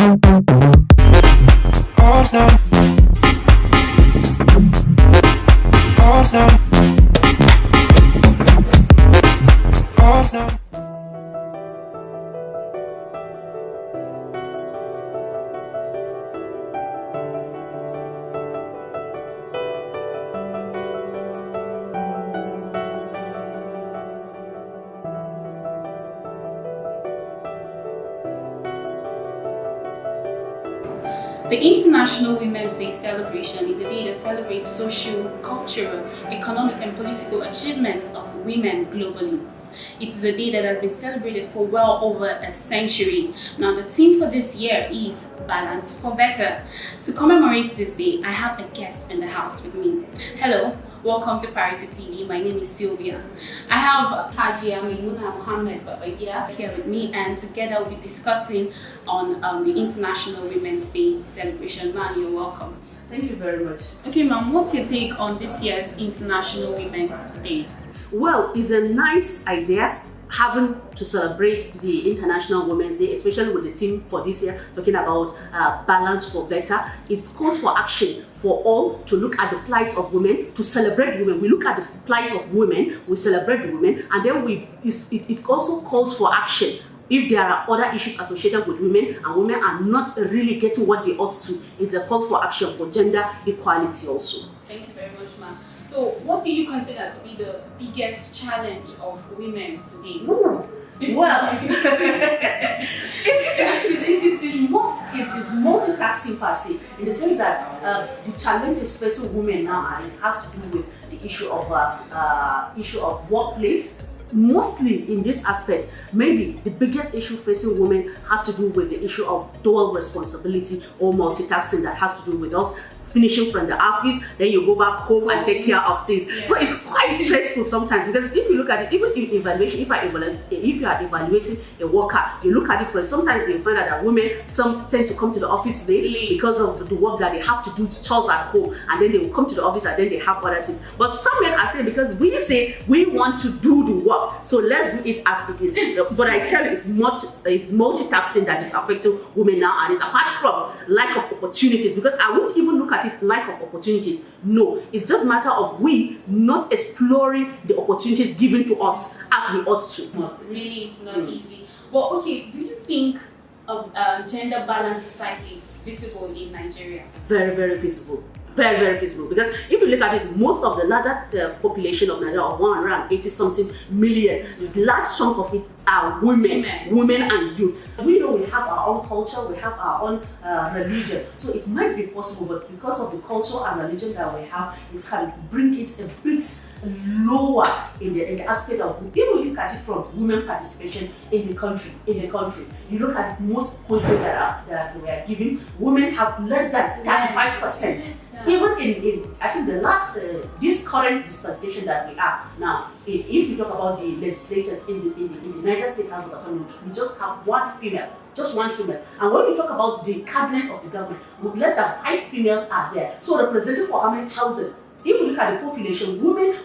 Oh no. Oh no. Oh no. The International Women's Day celebration is a day that celebrates social, cultural, economic and political achievements of women globally. It is a day that has been celebrated for well over a century. Now the theme for this year is Balance for Better. To commemorate this day, I have a guest in the house with me. Hello, welcome to Paritie TV. My name is Sylvia. I have Hajia Maimuna Babangida here with me, and together we'll be discussing on the International Women's Day celebration. Ma'am, you're welcome. Thank you very much. Okay, ma'am, what's your take on this year's International Women's Day? Well, it's a nice idea having to celebrate the International Women's Day, especially with the theme for this year, talking about balance for better. It calls for action for all to look at the plight of women, to celebrate women. We look at the plight of women, we celebrate women, and then it also calls for action. If there are other issues associated with women and women are not really getting what they ought to, it's a call for action for gender equality also. Thank you very much, ma'am. So what do you consider to be the biggest challenge of women today? Well, actually, it's multitasking per se, in the sense that the challenges facing women now has to do with the issue of workplace. Mostly in this aspect, maybe the biggest issue facing women has to do with the issue of dual responsibility or multitasking that has to do with us finishing from the office, then you go back home and take care of things. Yeah. So it's quite stressful sometimes, because if you look at it, even in evaluation, if you are evaluating a worker, you look at it from, sometimes they find out that women, some tend to come to the office late because of the work that they have to do, chores at home, and then they will come to the office and then they have other things. But some men are saying, because we say we want to do the work, so let's do it as it is. But I tell you, it's multitasking that is affecting women nowadays, apart from lack of opportunities, because I won't even look at it lack of opportunities. No, it's just a matter of we not exploring the opportunities given to us as we ought to. Really, it's not easy. But okay, do you think gender balanced society is visible in Nigeria? Very, very visible. Very, very visible, because if you look at it, most of the larger population of Nigeria, of 180 something million, the large chunk of it are women and youth. We know we have our own culture, we have our own religion, so it might be possible, but because of the culture and religion that we have, it can bring it a bit lower in the aspect of, if you look at it from women participation in the country. You look at most countries that we are giving, women have less than 35%. Even in I think the last, this current dispensation that we are now, if you talk about the legislatures in the United States House of Assembly, we just have one female. And when we talk about the cabinet of the government, less than 5 females are there. So representing for how many thousand? If you look at the population, women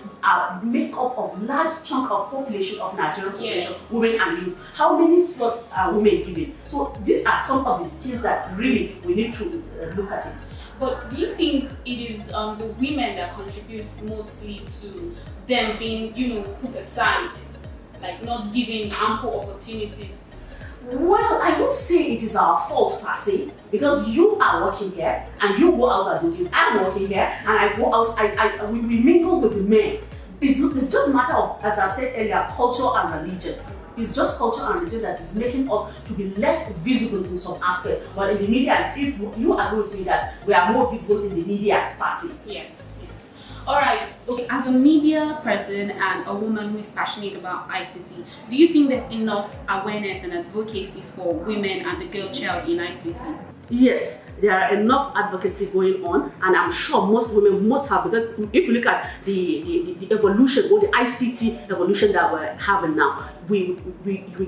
make up of large chunk of population of Nigerian population, women and youth. How many slots are women given? So these are some of the things that really we need to look at it. But do you think it is the women that contribute mostly to them being, put aside, like not giving ample opportunities? Well, I would say it is our fault per se, because you are working here and you go out and do this. I'm working here and I go out, we mingle with the men. It's just a matter of, as I said earlier, culture and religion. It's just culture and religion that is making us to be less visible in some aspect. But in the media, if you agree with me that we are more visible in the media per se. Yes. All right. Okay. As a media person and a woman who is passionate about ICT, do you think there's enough awareness and advocacy for women and the girl child in ICT? Yes, there are enough advocacy going on, and I'm sure most women must have, because if you look at the evolution or the ICT evolution that we're having now, you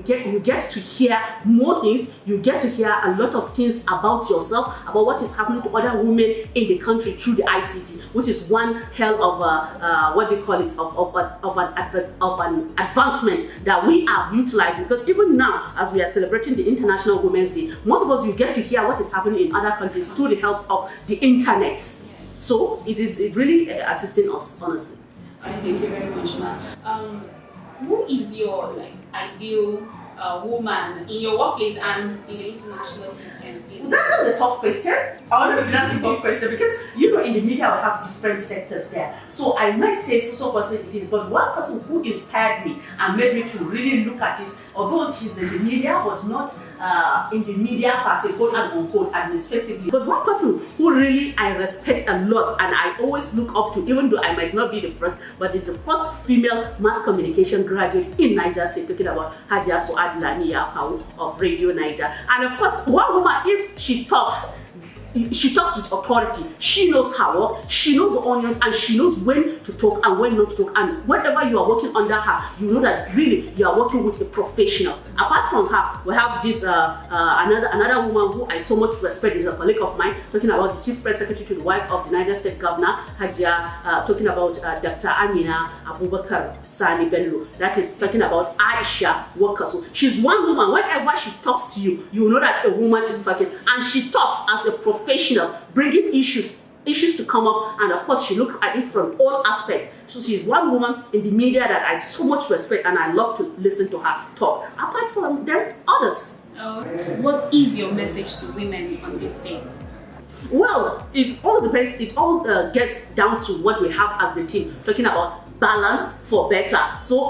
get to hear more things. You get to hear a lot of things about yourself, about what is happening to other women in the country through the ICT, which is one hell of a what they call it, of an advancement that we are utilizing. Because even now, as we are celebrating the International Women's Day, most of us, you get to hear what is happening in other countries through the help of the internet. So it is really assisting us, honestly. Thank you very much, ma'am. Who is your ideal woman in your workplace and in the international community? That is a tough question. Honestly, that's a tough question, because in the media we have different sectors there. So I might say so person it is, but one person who inspired me and made me to really look at it, although she's in the media, but not in the media per se, quote and unquote, administratively. But one person who really I respect a lot and I always look up to, even though I might not be the first, but is the first female mass communication graduate in Niger State, talking about Hajia of Radio Niger. And of course, one woman, if she talks with authority. She knows her work, she knows the onions, and she knows when to talk and when not to talk. And whenever you are working under her, you know that really you are working with a professional. Apart from her, we have this another woman who I so much respect, is a colleague of mine, talking about the Chief Press Secretary to the wife of the Niger State Governor, Hajia, talking about Dr. Amina Abubakar Sani Bello. That is talking about Aisha Wakaso. She's one woman, whenever she talks to you, you know that a woman is talking, and she talks as a professional, bringing issues to come up, and of course she looks at it from all aspects. So she's one woman in the media that I so much respect, and I love to listen to her talk. Apart from them, others. What is your message to women on this day? Well, it all depends. It all gets down to what we have as the team, talking about balance for better. So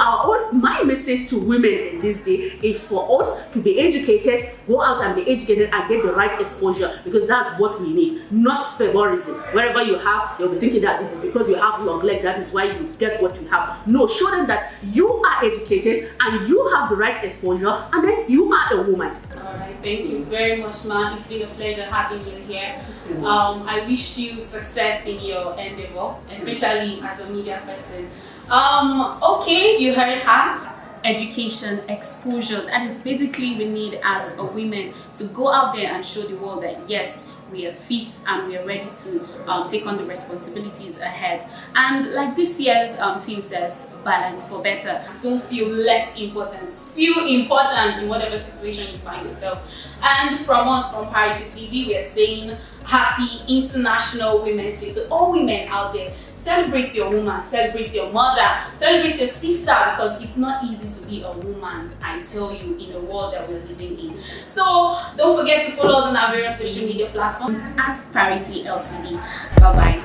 my message to women in this day is for us to be educated, go out and be educated and get the right exposure, because that's what we need, not favorism. Wherever you have, you'll be thinking that it is because you have long leg, that is why you get what you have. No, show them that you are educated and you have the right exposure, and then you are a woman. Alright, thank you very much, ma'am. It's been a pleasure having you here. I wish you success in your endeavor, especially as a media person. Okay, you heard her. Education, exposure, that is basically we need as a women to go out there and show the world that yes, we are fit and we are ready to take on the responsibilities ahead. And like this year's team says, balance for better. Don't feel less important, feel important in whatever situation you find yourself. And from us, from Paritie TV, we are saying happy International Women's Day to all women out there. Celebrate your woman, celebrate your mother, celebrate your sister, because it's not easy to be a woman, I tell you, in the world that we're living in. So don't forget to follow us on our various social media platforms at Paritie LTV. Bye-bye.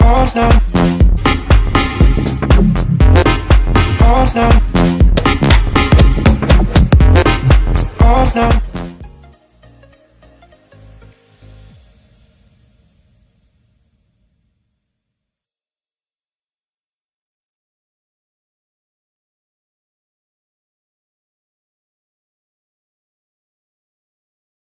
Oh no.